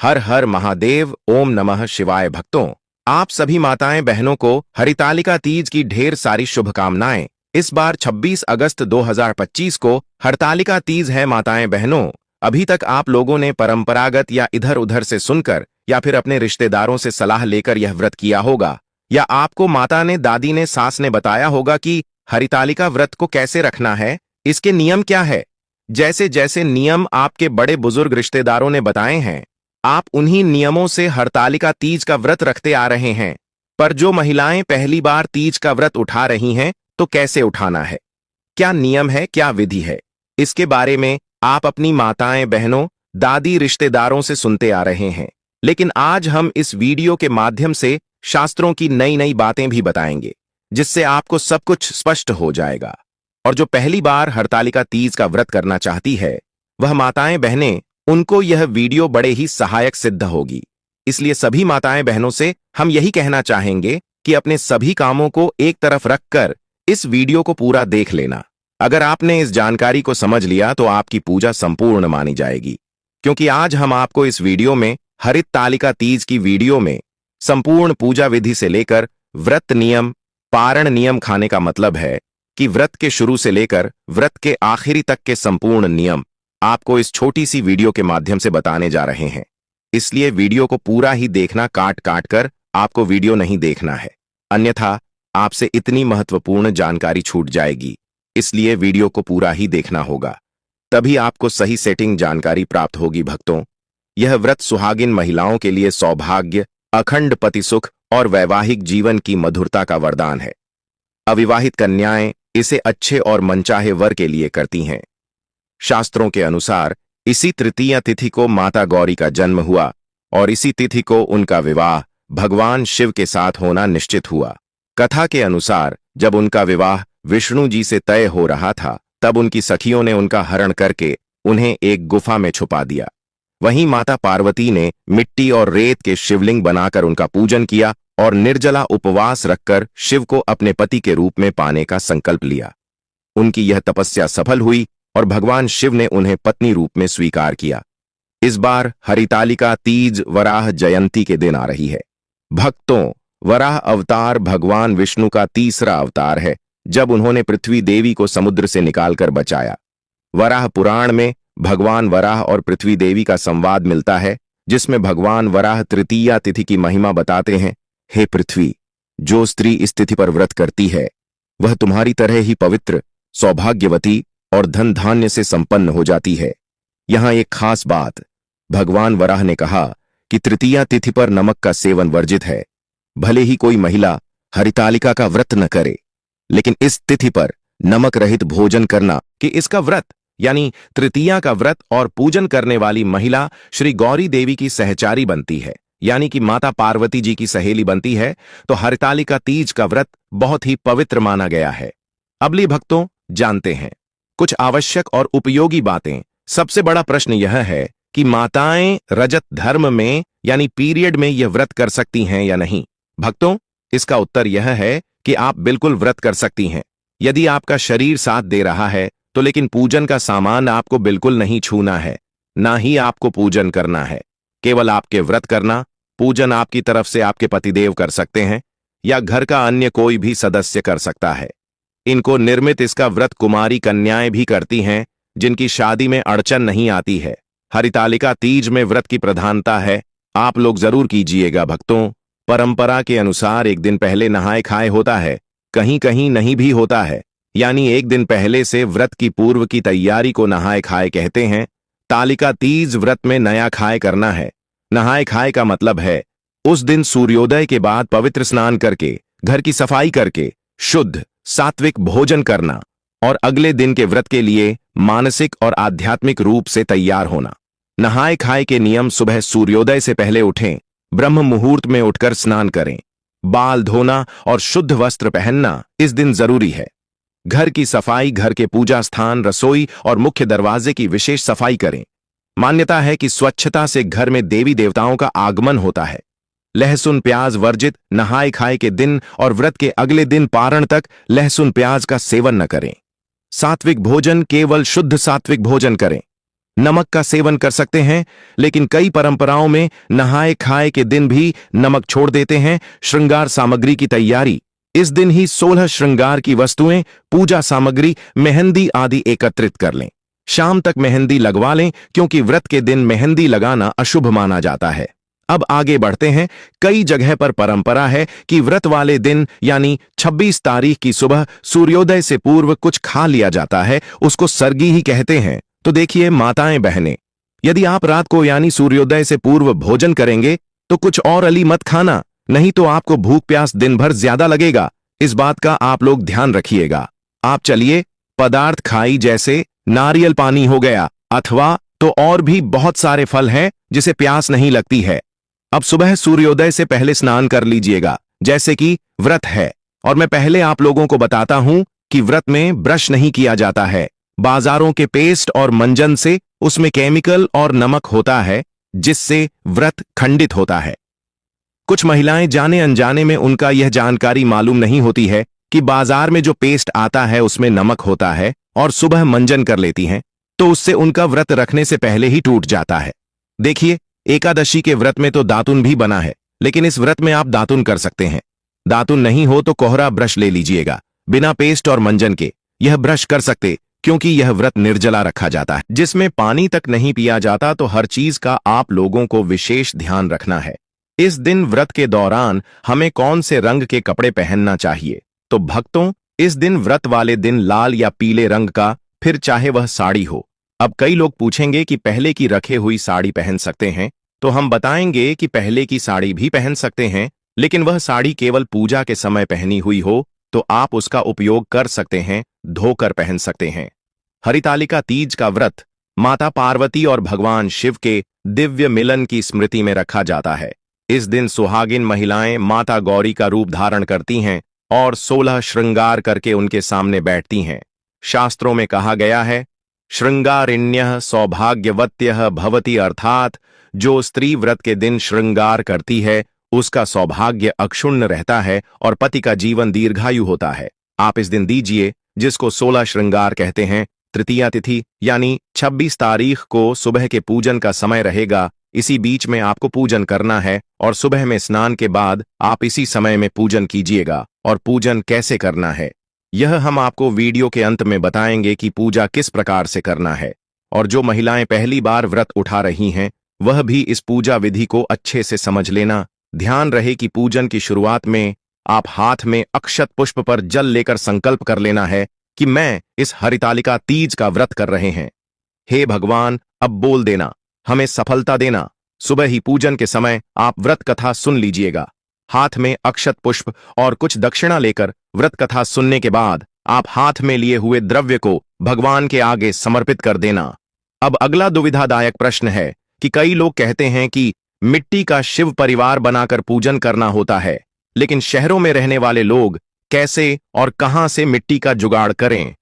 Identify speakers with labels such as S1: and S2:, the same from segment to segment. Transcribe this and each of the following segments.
S1: हर हर महादेव, ओम नमः शिवाय। भक्तों, आप सभी माताएं बहनों को हरितालिका तीज की ढेर सारी शुभकामनाएं। इस बार 26 अगस्त 2025 को हरतालिका तीज है। माताएं बहनों, अभी तक आप लोगों ने परंपरागत या इधर उधर से सुनकर या फिर अपने रिश्तेदारों से सलाह लेकर यह व्रत किया होगा, या आपको माता ने, दादी ने, सास ने बताया होगा कि हरितालिका व्रत को कैसे रखना है, इसके नियम क्या है। जैसे जैसे नियम आपके बड़े बुजुर्ग रिश्तेदारों ने बताए हैं, आप उन्हीं नियमों से हरतालिका तीज का व्रत रखते आ रहे हैं। पर जो महिलाएं पहली बार तीज का व्रत उठा रही हैं, तो कैसे उठाना है, क्या नियम है, क्या विधि है, इसके बारे में आप अपनी माताएं बहनों, दादी, रिश्तेदारों से सुनते आ रहे हैं। लेकिन आज हम इस वीडियो के माध्यम से शास्त्रों की नई नई बातें भी बताएंगे, जिससे आपको सब कुछ स्पष्ट हो जाएगा। और जो पहली बार हरतालिका तीज का व्रत करना चाहती है, वह माताएं बहनें, उनको यह वीडियो बड़े ही सहायक सिद्ध होगी। इसलिए सभी माताएं बहनों से हम यही कहना चाहेंगे कि अपने सभी कामों को एक तरफ रखकर इस वीडियो को पूरा देख लेना। अगर आपने इस जानकारी को समझ लिया तो आपकी पूजा संपूर्ण मानी जाएगी, क्योंकि आज हम आपको इस वीडियो में, हरितालिका तीज की वीडियो में, संपूर्ण पूजा विधि से लेकर व्रत नियम, पारण नियम, खाने का मतलब है कि व्रत के शुरू से लेकर व्रत के आखिरी तक के संपूर्ण नियम आपको इस छोटी सी वीडियो के माध्यम से बताने जा रहे हैं। इसलिए वीडियो को पूरा ही देखना, काट काट कर आपको वीडियो नहीं देखना है, अन्यथा आपसे इतनी महत्वपूर्ण जानकारी छूट जाएगी। इसलिए वीडियो को पूरा ही देखना होगा, तभी आपको सही सेटिंग जानकारी प्राप्त होगी। भक्तों, यह व्रत सुहागिन महिलाओं के लिए सौभाग्य, अखंड पति सुख और वैवाहिक जीवन की मधुरता का वरदान है। अविवाहित कन्याएं इसे अच्छे और मनचाहे वर के लिए करती हैं। शास्त्रों के अनुसार इसी तृतीया तिथि को माता गौरी का जन्म हुआ और इसी तिथि को उनका विवाह भगवान शिव के साथ होना निश्चित हुआ। कथा के अनुसार जब उनका विवाह विष्णु जी से तय हो रहा था, तब उनकी सखियों ने उनका हरण करके उन्हें एक गुफा में छुपा दिया। वहीं माता पार्वती ने मिट्टी और रेत के शिवलिंग बनाकर उनका पूजन किया और निर्जला उपवास रखकर शिव को अपने पति के रूप में पाने का संकल्प लिया। उनकी यह तपस्या सफल हुई और भगवान शिव ने उन्हें पत्नी रूप में स्वीकार किया। इस बार हरितालिका तीज वराह जयंती के दिन आ रही है। भक्तों, वराह अवतार भगवान विष्णु का तीसरा अवतार है, जब उन्होंने पृथ्वी देवी को समुद्र से निकालकर बचाया। वराह पुराण में भगवान वराह और पृथ्वी देवी का संवाद मिलता है, जिसमें भगवान वराह तृतीया तिथि की महिमा बताते हैं। हे पृथ्वी, जो स्त्री इस तिथि पर व्रत करती है, वह तुम्हारी तरह ही पवित्र, सौभाग्यवती और धन धान्य से संपन्न हो जाती है। यहां एक खास बात, भगवान वराह ने कहा कि तृतीया तिथि पर नमक का सेवन वर्जित है। भले ही कोई महिला हरितालिका का व्रत न करे, लेकिन इस तिथि पर नमक रहित भोजन करना कि इसका व्रत, यानी तृतीया का व्रत और पूजन करने वाली महिला श्री गौरी देवी की सहचारी बनती है, यानी कि माता पार्वती जी की सहेली बनती है। तो हरितालिका तीज का व्रत बहुत ही पवित्र माना गया है। अबली भक्तों, जानते हैं कुछ आवश्यक और उपयोगी बातें। सबसे बड़ा प्रश्न यह है कि माताएं रजत धर्म में, यानी पीरियड में, यह व्रत कर सकती हैं या नहीं। भक्तों, इसका उत्तर यह है कि आप बिल्कुल व्रत कर सकती हैं, यदि आपका शरीर साथ दे रहा है तो। लेकिन पूजन का सामान आपको बिल्कुल नहीं छूना है, ना ही आपको पूजन करना है। केवल आपके व्रत करना, पूजन आपकी तरफ से आपके पतिदेव कर सकते हैं या घर का अन्य कोई भी सदस्य कर सकता है। इनको निर्मित इसका व्रत कुमारी कन्याएं भी करती हैं, जिनकी शादी में अड़चन नहीं आती है। हरितालिका तीज में व्रत की प्रधानता है, आप लोग जरूर कीजिएगा। भक्तों, परंपरा के अनुसार एक दिन पहले नहाए खाए होता है, कहीं कहीं नहीं भी होता है, यानी एक दिन पहले से व्रत की पूर्व की तैयारी को नहाए खाए कहते हैं। तालिका तीज व्रत में नया खाए करना है। नहाए खाए का मतलब है उस दिन सूर्योदय के बाद पवित्र स्नान करके, घर की सफाई करके, शुद्ध सात्विक भोजन करना और अगले दिन के व्रत के लिए मानसिक और आध्यात्मिक रूप से तैयार होना। नहाए खाए के नियम: सुबह सूर्योदय से पहले उठें, ब्रह्म मुहूर्त में उठकर स्नान करें, बाल धोना और शुद्ध वस्त्र पहनना इस दिन जरूरी है। घर की सफाई, घर के पूजा स्थान, रसोई और मुख्य दरवाजे की विशेष सफाई करें। मान्यता है कि स्वच्छता से घर में देवी देवताओं का आगमन होता है। लहसुन प्याज वर्जित। नहाए खाए के दिन और व्रत के अगले दिन पारण तक लहसुन प्याज का सेवन न करें। सात्विक भोजन, केवल शुद्ध सात्विक भोजन करें। नमक का सेवन कर सकते हैं, लेकिन कई परंपराओं में नहाए खाए के दिन भी नमक छोड़ देते हैं। श्रृंगार सामग्री की तैयारी। इस दिन ही 16 श्रृंगार की वस्तुएं, पूजा सामग्री, मेहंदी आदि एकत्रित कर लें। शाम तक मेहंदी लगवा लें, क्योंकि व्रत के दिन मेहंदी लगाना अशुभ माना जाता है। अब आगे बढ़ते हैं। कई जगह पर परंपरा है कि व्रत वाले दिन यानी 26 तारीख की सुबह सूर्योदय से पूर्व कुछ खा लिया जाता है, उसको सरगी ही कहते हैं। तो देखिए माताएं बहनें, यदि आप रात को यानी सूर्योदय से पूर्व भोजन करेंगे तो कुछ और अली मत खाना, नहीं तो आपको भूख प्यास दिन भर ज्यादा लगेगा। इस बात का आप लोग ध्यान रखिएगा। आप चलिए पदार्थ खाई, जैसे नारियल पानी हो गया, अथवा तो और भी बहुत सारे फल हैं जिसे प्यास नहीं लगती है। अब सुबह सूर्योदय से पहले स्नान कर लीजिएगा, जैसे कि व्रत है। और मैं पहले आप लोगों को बताता हूं कि व्रत में ब्रश नहीं किया जाता है। बाजारों के पेस्ट और मंजन से उसमें केमिकल और नमक होता है, जिससे व्रत खंडित होता है। कुछ महिलाएं जाने अनजाने में उनका यह जानकारी मालूम नहीं होती है कि बाजार में जो पेस्ट आता है उसमें नमक होता है, और सुबह मंजन कर लेती हैं, तो उससे उनका व्रत रखने से पहले ही टूट जाता है। देखिए, एकादशी के व्रत में तो दातुन भी बना है, लेकिन इस व्रत में आप दातुन कर सकते हैं। दातुन नहीं हो तो कोहरा ब्रश ले लीजिएगा, बिना पेस्ट और मंजन के। यह ब्रश कर सकते, क्योंकि यह व्रत निर्जला रखा जाता है, जिसमें पानी तक नहीं पिया जाता। तो हर चीज का आप लोगों को विशेष ध्यान रखना है। इस दिन व्रत के दौरान हमें कौन से रंग के कपड़े पहनना चाहिए? तो भक्तों, इस दिन व्रत वाले दिन लाल या पीले रंग का, फिर चाहे वह साड़ी हो। अब कई लोग पूछेंगे कि पहले की रखे हुई साड़ी पहन सकते हैं, तो हम बताएंगे कि पहले की साड़ी भी पहन सकते हैं, लेकिन वह साड़ी केवल पूजा के समय पहनी हुई हो तो आप उसका उपयोग कर सकते हैं, धोकर पहन सकते हैं। हरितालिका तीज का व्रत माता पार्वती और भगवान शिव के दिव्य मिलन की स्मृति में रखा जाता है। इस दिन सुहागिन महिलाएं माता गौरी का रूप धारण करती हैं और 16 श्रृंगार करके उनके सामने बैठती हैं। शास्त्रों में कहा गया है, श्रृंगारिण्यः सौभाग्यवत्यः भवति, अर्थात जो स्त्री व्रत के दिन श्रृंगार करती है उसका सौभाग्य अक्षुण्ण रहता है और पति का जीवन दीर्घायु होता है। आप इस दिन दीजिए, जिसको 16 श्रृंगार कहते हैं। तृतीया तिथि यानी 26 तारीख को सुबह के पूजन का समय रहेगा। इसी बीच में आपको पूजन करना है और सुबह में स्नान के बाद आप इसी समय में पूजन कीजिएगा। और पूजन कैसे करना है, यह हम आपको वीडियो के अंत में बताएंगे कि पूजा किस प्रकार से करना है। और जो महिलाएं पहली बार व्रत उठा रही हैं, वह भी इस पूजा विधि को अच्छे से समझ लेना। ध्यान रहे कि पूजन की शुरुआत में आप हाथ में अक्षत पुष्प पर जल लेकर संकल्प कर लेना है कि मैं इस हरितालिका तीज का व्रत कर रहे हैं। हे भगवान, अब बोल देना, हमें सफलता देना। सुबह ही पूजन के समय आप व्रत कथा सुन लीजिएगा। हाथ में अक्षत पुष्प और कुछ दक्षिणा लेकर व्रत कथा सुनने के बाद आप हाथ में लिए हुए द्रव्य को भगवान के आगे समर्पित कर देना। अब अगला दुविधादायक प्रश्न है कि कई लोग कहते हैं कि मिट्टी का शिव परिवार बनाकर पूजन करना होता है, लेकिन शहरों में रहने वाले लोग कैसे और कहां से मिट्टी का जुगाड़ करें?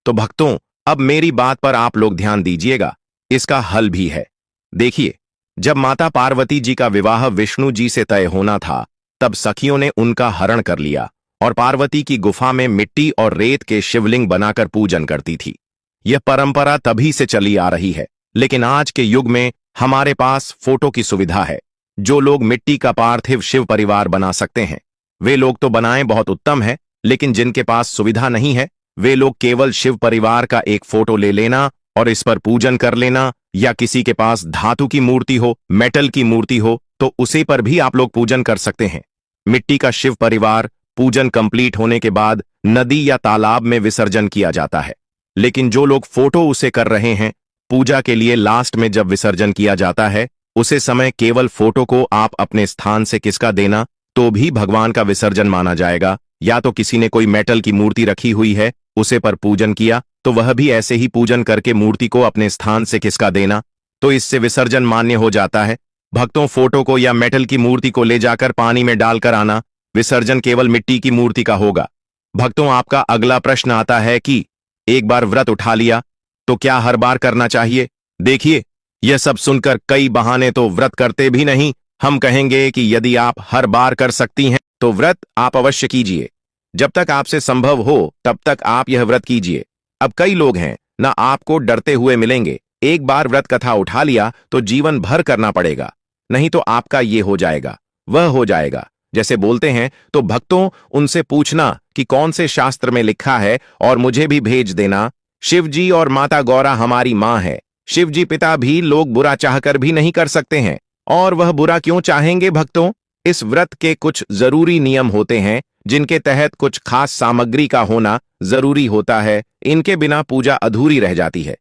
S1: तो भक्तों, अब मेरी बात पर आप लोग ध्यान दीजिएगा, इसका हल भी है। देखिए, जब माता पार्वती जी का विवाह विष्णु जी से तय होना था, तब सखियों ने उनका हरण कर लिया और पार्वती की गुफा में मिट्टी और रेत के शिवलिंग बनाकर पूजन करती थी। यह परंपरा तभी से चली आ रही है, लेकिन आज के युग में हमारे पास फोटो की सुविधा है। जो लोग मिट्टी का पार्थिव शिव परिवार बना सकते हैं, वे लोग तो बनाएं, बहुत उत्तम है। लेकिन जिनके पास सुविधा नहीं है, वे लोग केवल शिव परिवार का एक फोटो ले लेना और इस पर पूजन कर लेना। या किसी के पास धातु की मूर्ति हो, मेटल की मूर्ति हो, तो उसे पर भी आप लोग पूजन कर सकते हैं। मिट्टी का शिव परिवार पूजन कंप्लीट होने के बाद नदी या तालाब में विसर्जन किया जाता है। लेकिन जो लोग फोटो उसे कर रहे हैं, पूजा के लिए लास्ट में जब विसर्जन किया जाता है, उसे समय केवल फोटो को आप अपने स्थान से किसका देना, तो भी भगवान का विसर्जन माना जाएगा। या तो किसी ने कोई मेटल की मूर्ति रखी हुई है, उसे पर पूजन किया, तो वह भी ऐसे ही पूजन करके मूर्ति को अपने स्थान से किसका देना, तो इससे विसर्जन मान्य हो जाता है। भक्तों, फोटो को या मेटल की मूर्ति को ले जाकर पानी में डालकर आना, विसर्जन केवल मिट्टी की मूर्ति का होगा। भक्तों, आपका अगला प्रश्न आता है कि एक बार व्रत उठा लिया तो क्या हर बार करना चाहिए? देखिए, यह सब सुनकर कई बहाने तो व्रत करते भी नहीं। हम कहेंगे कि यदि आप हर बार कर सकती हैं तो व्रत आप अवश्य कीजिए। जब तक आपसे संभव हो तब तक आप यह व्रत कीजिए। अब कई लोग हैं ना, आपको डरते हुए मिलेंगे। एक बार व्रत कथा उठा लिया तो जीवन भर करना पड़ेगा, नहीं तो आपका ये हो जाएगा, वह हो जाएगा जैसे बोलते हैं। तो भक्तों, उनसे पूछना कि कौन से शास्त्र में लिखा है और मुझे भी भेज देना। शिव जी और माता गौरा हमारी मां है। शिव जी पिता भी लोग बुरा चाहकर भी नहीं कर सकते हैं, और वह बुरा क्यों चाहेंगे भक्तों? इस व्रत के कुछ जरूरी नियम होते हैं जिनके तहत कुछ खास सामग्री का होना जरूरी होता है। इनके बिना पूजा अधूरी रह जाती है।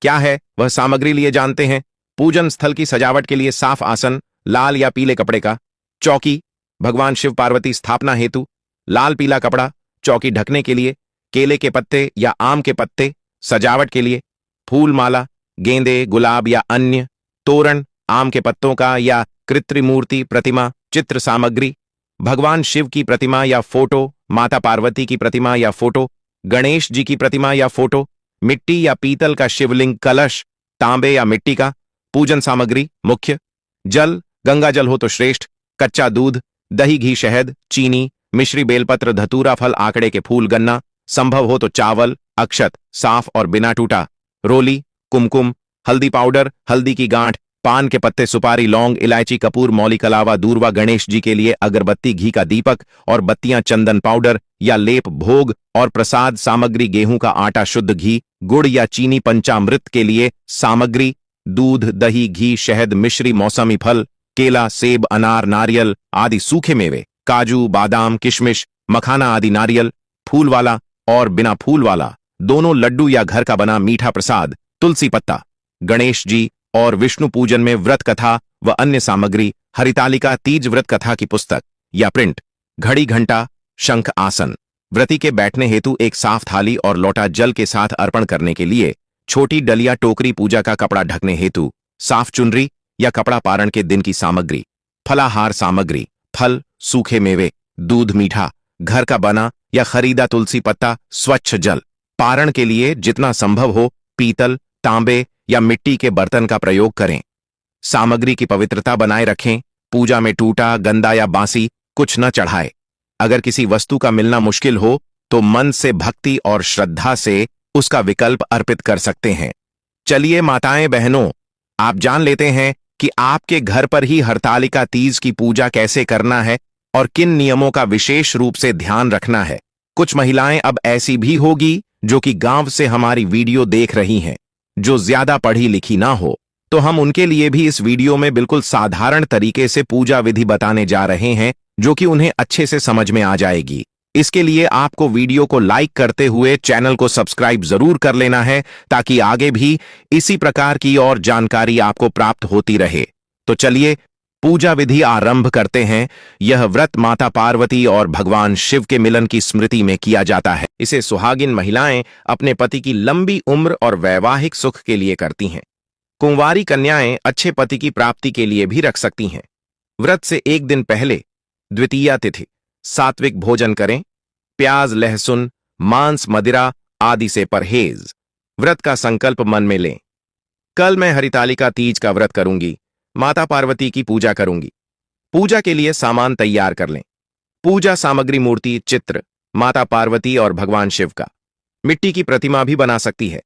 S1: क्या है वह सामग्री, लिए जानते हैं। पूजन स्थल की सजावट के लिए साफ आसन, लाल या पीले कपड़े का। चौकी, भगवान शिव पार्वती स्थापना हेतु लाल पीला कपड़ा। चौकी ढकने के लिए केले के पत्ते या आम के पत्ते। सजावट के लिए फूल माला, गेंदे, गुलाब या अन्य। तोरण आम के पत्तों का या कृत्रिम मूर्ति, प्रतिमा, चित्र सामग्री। भगवान शिव की प्रतिमा या फोटो, माता पार्वती की प्रतिमा या फोटो, गणेश जी की प्रतिमा या फोटो। मिट्टी या पीतल का शिवलिंग, कलश, तांबे या मिट्टी का। पूजन सामग्री मुख्य जल, गंगा जल हो तो श्रेष्ठ। कच्चा दूध, दही, घी, शहद, चीनी, मिश्री, बेलपत्र, धतूरा, फल, आंकड़े के फूल, गन्ना। संभव हो तो चावल, अक्षत, साफ और बिना टूटा। रोली, कुमकुम, हल्दी पाउडर, हल्दी की गांठ, पान के पत्ते, सुपारी, लौंग, इलायची, कपूर, मौली, कलावा, दूर्वा। गणेश जी के लिए अगरबत्ती, घी का दीपक और बत्तियां, चंदन पाउडर या लेप। भोग और प्रसाद सामग्री गेहूं का आटा, शुद्ध घी, गुड़ या चीनी। पंचामृत के लिए सामग्री दूध, दही, घी, शहद, मिश्री, मौसमी फल, केला, सेब, अनार, नारियल आदि सूखे मेवे, काजू, बादाम, किशमिश, मखाना आदि। नारियल फूल वाला और बिना फूल वाला दोनों लड्डू या घर का बना मीठा प्रसाद। तुलसी पत्ता। गणेश जी और विष्णु पूजन में व्रत कथा व अन्य सामग्री। हरितालिका तीज व्रत कथा की पुस्तक या प्रिंट। घड़ी, घंटा, शंख, आसन। व्रती के बैठने हेतु एक साफ थाली और लोटा जल के साथ अर्पण करने के लिए छोटी डलिया, टोकरी। पूजा का कपड़ा ढकने हेतु साफ चुनरी या कपड़ा। पारण के दिन की सामग्री फलाहार सामग्री, फल, सूखे मेवे, दूध, मीठा, घर का बना या खरीदा तुलसी पत्ता, स्वच्छ जल। पारण के लिए जितना संभव हो पीतल, तांबे या मिट्टी के बर्तन का प्रयोग करें। सामग्री की पवित्रता बनाए रखें। पूजा में टूटा, गंदा या बासी कुछ न चढ़ाए। अगर किसी वस्तु का मिलना मुश्किल हो तो मन से भक्ति और श्रद्धा से उसका विकल्प अर्पित कर सकते हैं। चलिए माताएं बहनों, आप जान लेते हैं कि आपके घर पर ही हरतालिका तीज की पूजा कैसे करना है और किन नियमों का विशेष रूप से ध्यान रखना है। कुछ महिलाएं अब ऐसी भी होगी जो कि गांव से हमारी वीडियो देख रही हैं, जो ज्यादा पढ़ी लिखी ना हो, तो हम उनके लिए भी इस वीडियो में बिल्कुल साधारण तरीके से पूजा विधि बताने जा रहे हैं, जो कि उन्हें अच्छे से समझ में आ जाएगी। इसके लिए आपको वीडियो को लाइक करते हुए चैनल को सब्सक्राइब जरूर कर लेना है, ताकि आगे भी इसी प्रकार की और जानकारी आपको प्राप्त होती रहे। तो चलिए पूजा विधि आरंभ करते हैं। यह व्रत माता पार्वती और भगवान शिव के मिलन की स्मृति में किया जाता है। इसे सुहागिन महिलाएं अपने पति की लंबी उम्र और वैवाहिक सुख के लिए करती हैं। कुंवारी कन्याएं अच्छे पति की प्राप्ति के लिए भी रख सकती हैं। व्रत से एक दिन पहले द्वितीया तिथि सात्विक भोजन करें। प्याज, लहसुन, मांस, मदिरा आदि से परहेज। व्रत का संकल्प मन में लें। कल मैं हरितालिका तीज का व्रत करूंगी, माता पार्वती की पूजा करूंगी। पूजा के लिए सामान तैयार कर लें। पूजा सामग्री मूर्ति, चित्र, माता पार्वती और भगवान शिव का। मिट्टी की प्रतिमा भी बना सकती है।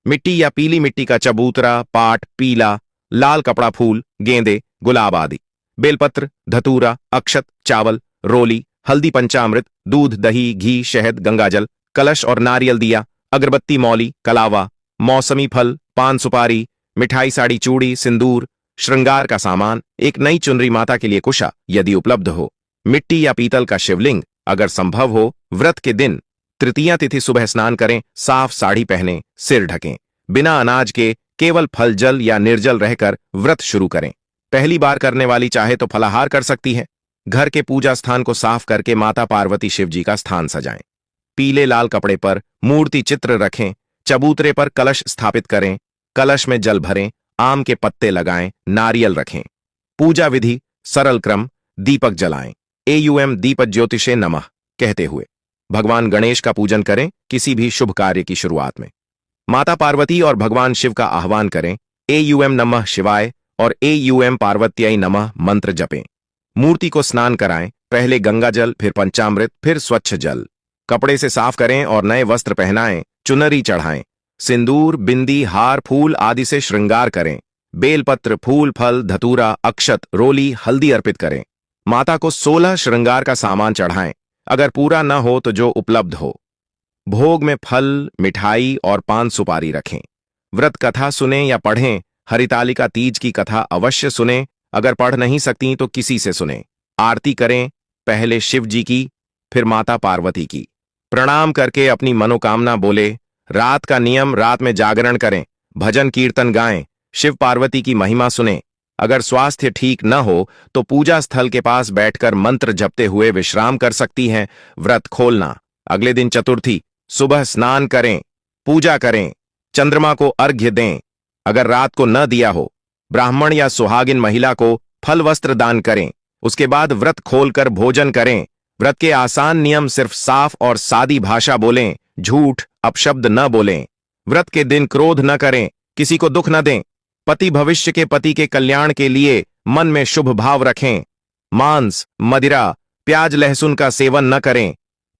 S1: मिट्टी या पीली मिट्टी का चबूतरा, पाट, पीला, लाल कपड़ा, फूल, गेंदे, गुलाब आदि। बेलपत्र, धतूरा, अक्षत, चावल, रोली, हल्दी, पंचामृत, दूध, दही, घी, शहद, गंगाजल, कलश और नारियल दिया। अगरबत्ती, मौली, कलावा, मौसमी फल, पान, सुपारी, मिठाई, साड़ी, चूड़ी, सिंदूर, श्रृंगार का सामान, एक नई चुनरी, माता के लिए कुशा यदि उपलब्ध हो, मिट्टी या पीतल का शिवलिंग अगर संभव हो। व्रत के दिन तृतीया तिथि सुबह स्नान करें, साफ साड़ी पहनें, सिर ढकें। बिना अनाज के केवल फल, जल या निर्जल रहकर व्रत शुरू करें। पहली बार करने वाली चाहे तो फलाहार कर सकती है। घर के पूजा स्थान को साफ करके माता पार्वती शिव जी का स्थान सजाएं। पीले लाल कपड़े पर मूर्ति चित्र रखें। चबूतरे पर कलश स्थापित करें। कलश में जल भरें, आम के पत्ते लगाएं, नारियल रखें। पूजा विधि सरल क्रम। दीपक जलाएं। एयूएम दीपक ज्योतिषे नमः कहते हुए भगवान गणेश का पूजन करें। किसी भी शुभ कार्य की शुरुआत में माता पार्वती और भगवान शिव का आह्वान करें। एयूएम नमः शिवाय और एयूएम पार्वत्याय नमः मंत्र जपें। मूर्ति को स्नान कराएं। पहले गंगा जल, फिर पंचामृत, फिर स्वच्छ जल। कपड़े से साफ करें और नए वस्त्र पहनाएं। चुनरी चढ़ाएं। सिंदूर, बिंदी, हार, फूल आदि से श्रृंगार करें। बेलपत्र, फूल, फल, धतूरा, अक्षत, रोली, हल्दी अर्पित करें। माता को 16 श्रृंगार का सामान चढ़ाएं। अगर पूरा न हो तो जो उपलब्ध हो। भोग में फल, मिठाई और पान सुपारी रखें। व्रत कथा सुनें या पढ़ें। हरितालिका तीज की कथा अवश्य सुनें। अगर पढ़ नहीं सकती तो किसी से सुनें। आरती करें, पहले शिव जी की, फिर माता पार्वती की। प्रणाम करके अपनी मनोकामना बोले। रात का नियम, रात में जागरण करें, भजन कीर्तन गाएं, शिव पार्वती की महिमा सुनें। अगर स्वास्थ्य ठीक न हो तो पूजा स्थल के पास बैठकर मंत्र जपते हुए विश्राम कर सकती हैं। व्रत खोलना, अगले दिन चतुर्थी, सुबह स्नान करें, पूजा करें, चंद्रमा को अर्घ्य दें। अगर रात को न दिया हो, ब्राह्मण या सुहागिन महिला को फल वस्त्र दान करें। उसके बाद व्रत खोलकर भोजन करें। व्रत के आसान नियम, सिर्फ साफ और सादी भाषा बोलें, झूठ अपशब्द न बोलें। व्रत के दिन क्रोध न करें, किसी को दुख न दें। पति भविष्य के पति के कल्याण के लिए मन में शुभ भाव रखें। मांस, मदिरा, प्याज, लहसुन का सेवन न करें।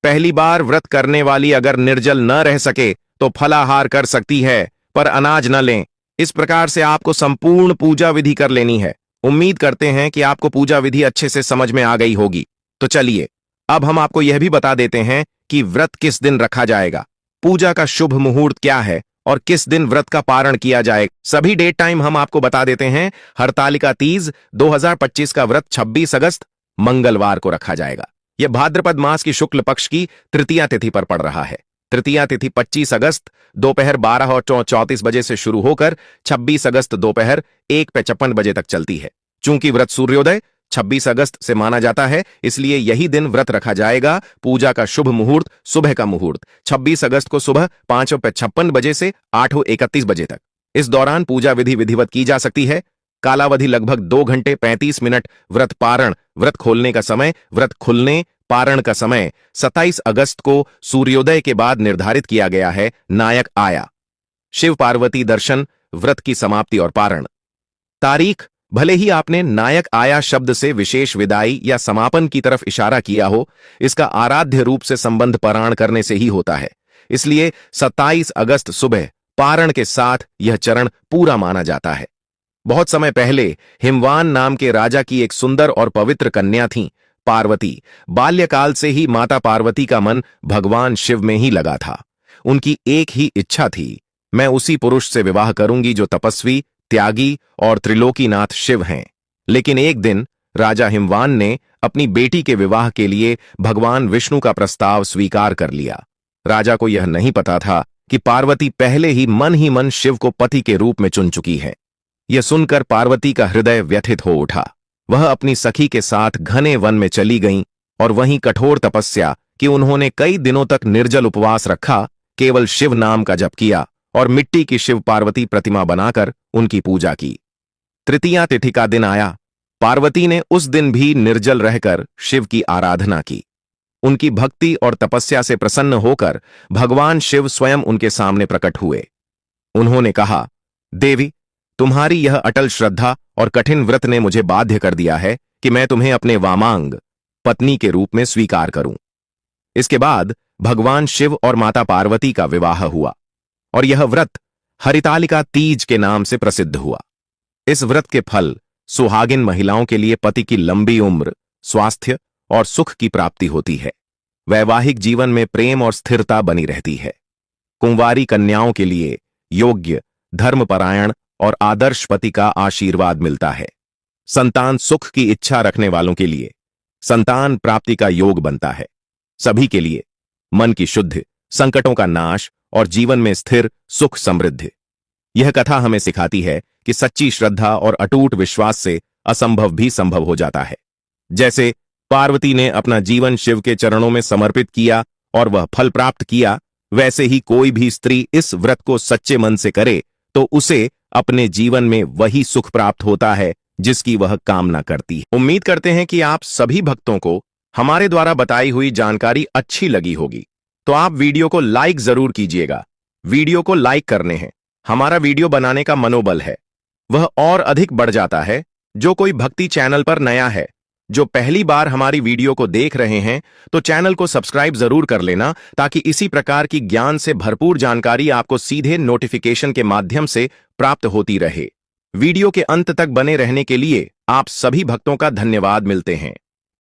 S1: पहली बार व्रत करने वाली अगर निर्जल न रह सके तो फलाहार कर सकती है, पर अनाज न लें। इस प्रकार से आपको संपूर्ण पूजा विधि कर लेनी है। उम्मीद करते हैं कि आपको पूजा विधि अच्छे से समझ में आ गई होगी। तो चलिए, अब हम आपको यह भी बता देते हैं कि व्रत किस दिन रखा जाएगा, पूजा का शुभ मुहूर्त क्या है और किस दिन व्रत का पारण किया जाए। सभी डेट टाइम हम आपको बता देते हैं। हरतालिका तीज 2025 का व्रत 26 अगस्त मंगलवार को रखा जाएगा। यह भाद्रपद मास की शुक्ल पक्ष की तृतीया तिथि पर पड़ रहा है। तृतीया तिथि 25 अगस्त दोपहर 12:34 से शुरू होकर 26 अगस्त दोपहर 1:55 बजे तक चलती है। चूंकि व्रत सूर्योदय 26 अगस्त से माना जाता है, इसलिए यही दिन व्रत रखा जाएगा। पूजा का शुभ मुहूर्त, सुबह का मुहूर्त 26 अगस्त को सुबह 5:56 से 8:31 तक। इस दौरान पूजा विधि विधिवत की जा सकती है। कालावधि लगभग 2 घंटे 35 मिनट। व्रत पारण, व्रत खोलने का समय, व्रत खुलने पारण का समय 27 अगस्त को सूर्योदय के बाद निर्धारित किया गया है। नायक आया, शिव पार्वती दर्शन, व्रत की समाप्ति और पारण तारीख। भले ही आपने नायक आया शब्द से विशेष विदाई या समापन की तरफ इशारा किया हो, इसका आराध्य रूप से संबंध पारायण करने से ही होता है। इसलिए 27 अगस्त सुबह पारण के साथ यह चरण पूरा माना जाता है। बहुत समय पहले हिमवान नाम के राजा की एक सुंदर और पवित्र कन्या थी, पार्वती। बाल्यकाल से ही माता पार्वती का मन भगवान शिव में ही लगा था। उनकी एक ही इच्छा थी, मैं उसी पुरुष से विवाह करूंगी जो तपस्वी, त्यागी और त्रिलोकीनाथ शिव हैं। लेकिन एक दिन राजा हिमवान ने अपनी बेटी के विवाह के लिए भगवान विष्णु का प्रस्ताव स्वीकार कर लिया। राजा को यह नहीं पता था कि पार्वती पहले ही मन शिव को पति के रूप में चुन चुकी है। यह सुनकर पार्वती का हृदय व्यथित हो उठा। वह अपनी सखी के साथ घने वन में चली गईं और वहीं कठोर तपस्या कि उन्होंने कई दिनों तक निर्जल उपवास रखा, केवल शिव नाम का जप किया और मिट्टी की शिव पार्वती प्रतिमा बनाकर उनकी पूजा की। तृतीया तिथि का दिन आया। पार्वती ने उस दिन भी निर्जल रहकर शिव की आराधना की। उनकी भक्ति और तपस्या से प्रसन्न होकर भगवान शिव स्वयं उनके सामने प्रकट हुए। उन्होंने कहा, देवी, तुम्हारी यह अटल श्रद्धा और कठिन व्रत ने मुझे बाध्य कर दिया है कि मैं तुम्हें अपने वामांग पत्नी के रूप में स्वीकार करूं। इसके बाद भगवान शिव और माता पार्वती का विवाह हुआ और यह व्रत हरितालिका तीज के नाम से प्रसिद्ध हुआ। इस व्रत के फल सुहागिन महिलाओं के लिए पति की लंबी उम्र, स्वास्थ्य और सुख की प्राप्ति होती है। वैवाहिक जीवन में प्रेम और स्थिरता बनी रहती है। कुंवारी कन्याओं के लिए योग्य, धर्मपरायण और आदर्श पति का आशीर्वाद मिलता है। संतान सुख की इच्छा रखने वालों के लिए संतान प्राप्ति का योग बनता है। सभी के लिए मन की शुद्धि, संकटों का नाश और जीवन में स्थिर सुख समृद्धि। यह कथा हमें सिखाती है कि सच्ची श्रद्धा और अटूट विश्वास से असंभव भी संभव हो जाता है। जैसे पार्वती ने अपना जीवन शिव के चरणों में समर्पित किया और वह फल प्राप्त किया, वैसे ही कोई भी स्त्री इस व्रत को सच्चे मन से करे तो उसे अपने जीवन में वही सुख प्राप्त होता है जिसकी वह कामना करती है। उम्मीद करते हैं कि आप सभी भक्तों को हमारे द्वारा बताई हुई जानकारी अच्छी लगी होगी। तो आप वीडियो को लाइक जरूर कीजिएगा। वीडियो को लाइक करने हैं हमारा वीडियो बनाने का मनोबल है, वह और अधिक बढ़ जाता है। जो कोई भक्ति चैनल पर नया है जो पहली बार हमारी वीडियो को देख रहे हैं तो चैनल को सब्सक्राइब जरूर कर लेना, ताकि इसी प्रकार की ज्ञान से भरपूर जानकारी आपको सीधे नोटिफिकेशन के माध्यम से प्राप्त होती रहे। वीडियो के अंत तक बने रहने के लिए आप सभी भक्तों का धन्यवाद। मिलते हैं।